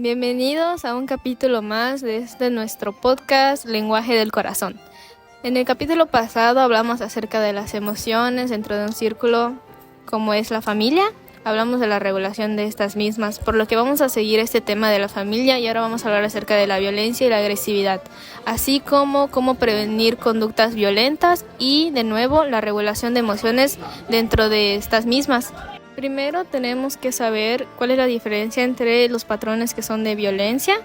Bienvenidos a un capítulo más de nuestro podcast Lenguaje del Corazón. En el capítulo pasado hablamos acerca de las emociones dentro de un círculo como es la familia. Hablamos de la regulación de estas mismas, por lo que vamos a seguir este tema de la familia y ahora vamos a hablar acerca de la violencia y la agresividad, así como cómo prevenir conductas violentas y, de nuevo, la regulación de emociones dentro de estas mismas. Primero tenemos que saber cuál es la diferencia entre los patrones que son de violencia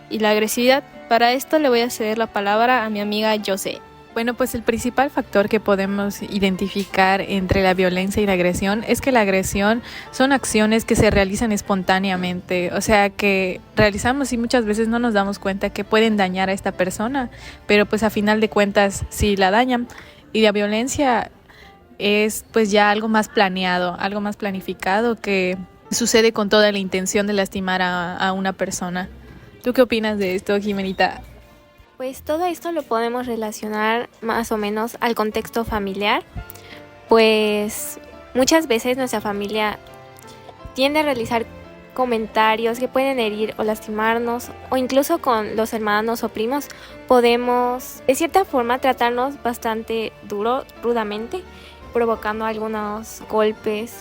y la agresividad. Para esto le voy a ceder la palabra a mi amiga José. Bueno, pues el principal factor que podemos identificar entre la violencia y la agresión es que la agresión son acciones que se realizan espontáneamente, o sea que realizamos y muchas veces no nos damos cuenta que pueden dañar a esta persona, pero pues a final de cuentas sí la dañan. Y la violencia es pues ya algo más planeado, algo más planificado que sucede con toda la intención de lastimar a una persona. ¿Tú qué opinas de esto, Jimenita? Pues todo esto lo podemos relacionar más o menos al contexto familiar, pues muchas veces nuestra familia tiende a realizar comentarios que pueden herir o lastimarnos, o incluso con los hermanos o primos podemos de cierta forma tratarnos bastante rudamente, provocando algunos golpes,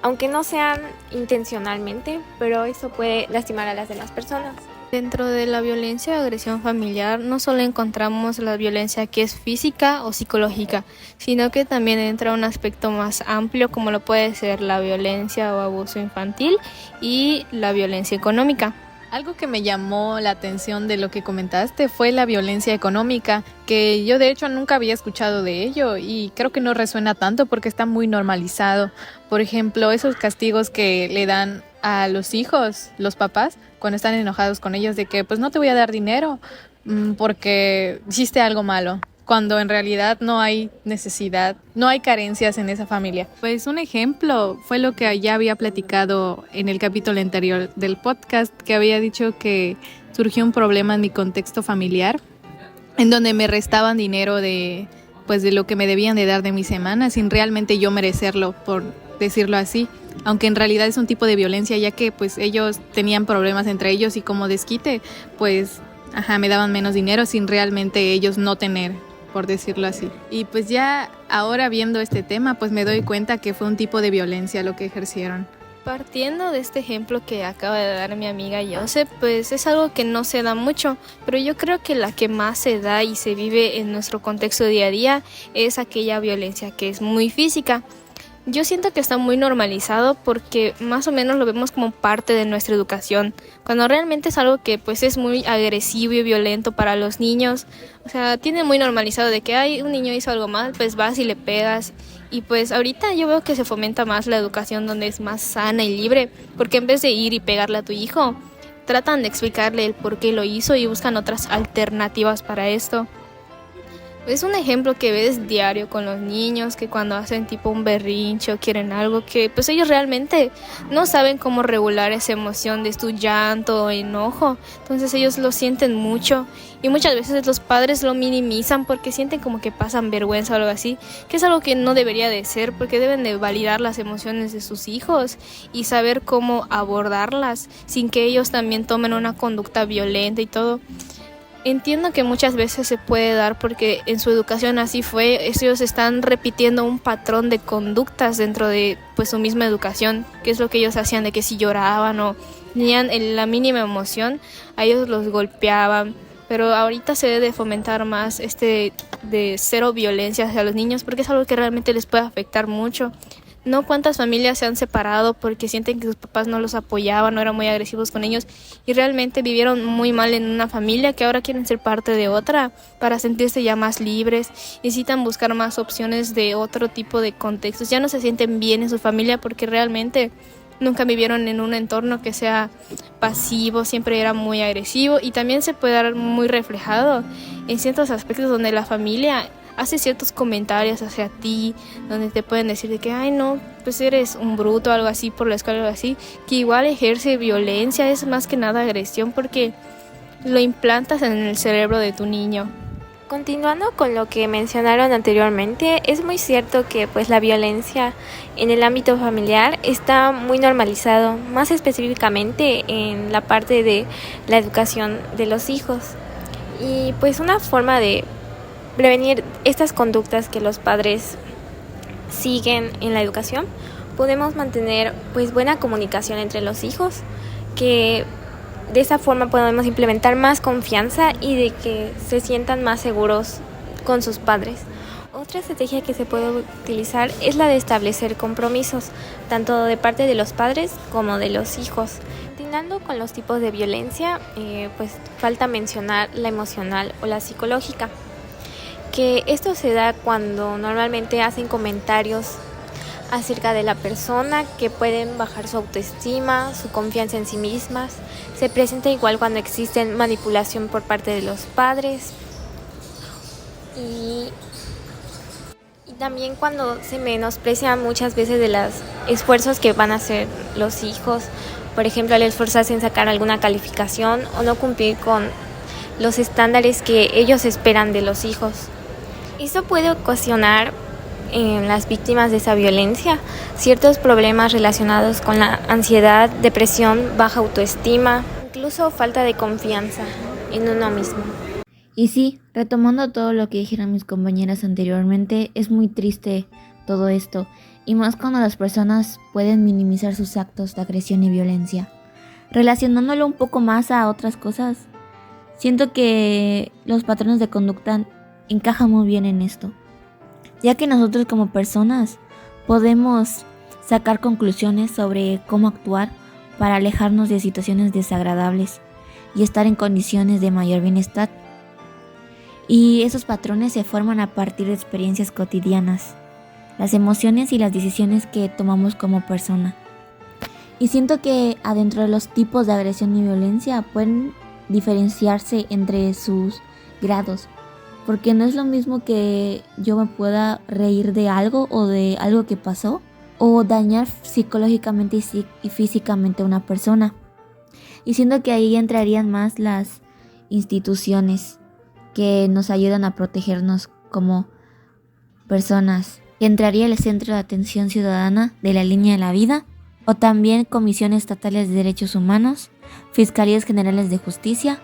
aunque no sean intencionalmente, pero eso puede lastimar a las demás personas. Dentro de la violencia o agresión familiar no solo encontramos la violencia que es física o psicológica, sino que también entra un aspecto más amplio como lo puede ser la violencia o abuso infantil y la violencia económica. Algo que me llamó la atención de lo que comentaste fue la violencia económica, que yo de hecho nunca había escuchado de ello y creo que no resuena tanto porque está muy normalizado. Por ejemplo, esos castigos que le dan a los hijos, los papás, cuando están enojados con ellos de que pues no te voy a dar dinero porque hiciste algo malo, cuando en realidad no hay necesidad, no hay carencias en esa familia. Pues un ejemplo fue lo que ya había platicado en el capítulo anterior del podcast, que había dicho que surgió un problema en mi contexto familiar, en donde me restaban dinero de lo que me debían de dar de mi semana, sin realmente yo merecerlo, por decirlo así. Aunque en realidad es un tipo de violencia, ya que pues ellos tenían problemas entre ellos y como desquite, pues me daban menos dinero sin realmente ellos no tener, por decirlo así. Y pues ya ahora viendo este tema, pues me doy cuenta que fue un tipo de violencia lo que ejercieron. Partiendo de este ejemplo que acaba de dar mi amiga Joseph, pues es algo que no se da mucho, pero yo creo que la que más se da y se vive en nuestro contexto día a día es aquella violencia que es muy física. Yo siento que está muy normalizado porque más o menos lo vemos como parte de nuestra educación, cuando realmente es algo que pues es muy agresivo y violento para los niños. O sea, tiene muy normalizado de que un niño hizo algo mal, pues vas y le pegas. Y pues ahorita yo veo que se fomenta más la educación donde es más sana y libre, porque en vez de ir y pegarle a tu hijo, tratan de explicarle el por qué lo hizo y buscan otras alternativas para esto. Es un ejemplo que ves diario con los niños, que cuando hacen tipo un berrinche o quieren algo, que pues ellos realmente no saben cómo regular esa emoción de su llanto o enojo, entonces ellos lo sienten mucho y muchas veces los padres lo minimizan porque sienten como que pasan vergüenza o algo así, que es algo que no debería de ser, porque deben de validar las emociones de sus hijos y saber cómo abordarlas sin que ellos también tomen una conducta violenta y todo. Entiendo que muchas veces se puede dar porque en su educación así fue, ellos están repitiendo un patrón de conductas dentro de pues su misma educación, que es lo que ellos hacían, de que si lloraban o tenían la mínima emoción, a ellos los golpeaban, pero ahorita se debe fomentar más de cero violencia hacia los niños porque es algo que realmente les puede afectar mucho. No cuántas familias se han separado porque sienten que sus papás no los apoyaban, no eran muy agresivos con ellos y realmente vivieron muy mal en una familia que ahora quieren ser parte de otra para sentirse ya más libres. Necesitan buscar más opciones de otro tipo de contextos. Ya no se sienten bien en su familia porque realmente nunca vivieron en un entorno que sea pasivo, siempre era muy agresivo y también se puede dar muy reflejado en ciertos aspectos donde la familia hace ciertos comentarios hacia ti, donde te pueden decir de que, ay no, pues eres un bruto o algo así por la escuela o algo así, que igual ejerce violencia, es más que nada agresión porque lo implantas en el cerebro de tu niño. Continuando con lo que mencionaron anteriormente, es muy cierto que pues la violencia en el ámbito familiar está muy normalizado, más específicamente en la parte de la educación de los hijos. Y pues una forma de prevenir estas conductas que los padres siguen en la educación, podemos mantener pues buena comunicación entre los hijos, que de esa forma podemos implementar más confianza y de que se sientan más seguros con sus padres. Otra estrategia que se puede utilizar es la de establecer compromisos, tanto de parte de los padres como de los hijos. Continuando con los tipos de violencia, pues falta mencionar la emocional o la psicológica, que esto se da cuando normalmente hacen comentarios acerca de la persona que pueden bajar su autoestima, su confianza en sí mismas. Se presenta igual cuando existe manipulación por parte de los padres y también cuando se menosprecian muchas veces de los esfuerzos que van a hacer los hijos, por ejemplo al esforzarse en sacar alguna calificación o no cumplir con los estándares que ellos esperan de los hijos. Esto puede ocasionar en las víctimas de esa violencia ciertos problemas relacionados con la ansiedad, depresión, baja autoestima, incluso falta de confianza en uno mismo. Y sí, retomando todo lo que dijeron mis compañeras anteriormente, es muy triste todo esto, y más cuando las personas pueden minimizar sus actos de agresión y violencia. Relacionándolo un poco más a otras cosas, siento que los patrones de conducta encajan muy bien en esto, ya que nosotros como personas podemos sacar conclusiones sobre cómo actuar para alejarnos de situaciones desagradables y estar en condiciones de mayor bienestar. Y esos patrones se forman a partir de experiencias cotidianas, las emociones y las decisiones que tomamos como persona. Y siento que adentro de los tipos de agresión y violencia pueden diferenciarse entre sus grados, porque no es lo mismo que yo me pueda reír de algo o de algo que pasó o dañar psicológicamente y físicamente a una persona. Y siento que ahí entrarían más las instituciones que nos ayudan a protegernos como personas. Entraría el Centro de Atención Ciudadana de la Línea de la Vida, o también Comisiones Estatales de Derechos Humanos, Fiscalías Generales de Justicia,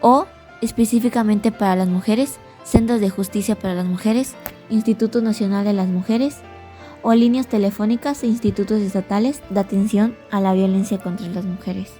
o específicamente para las mujeres, Centros de Justicia para las Mujeres, Instituto Nacional de las Mujeres, o líneas telefónicas e institutos estatales de atención a la violencia contra las mujeres.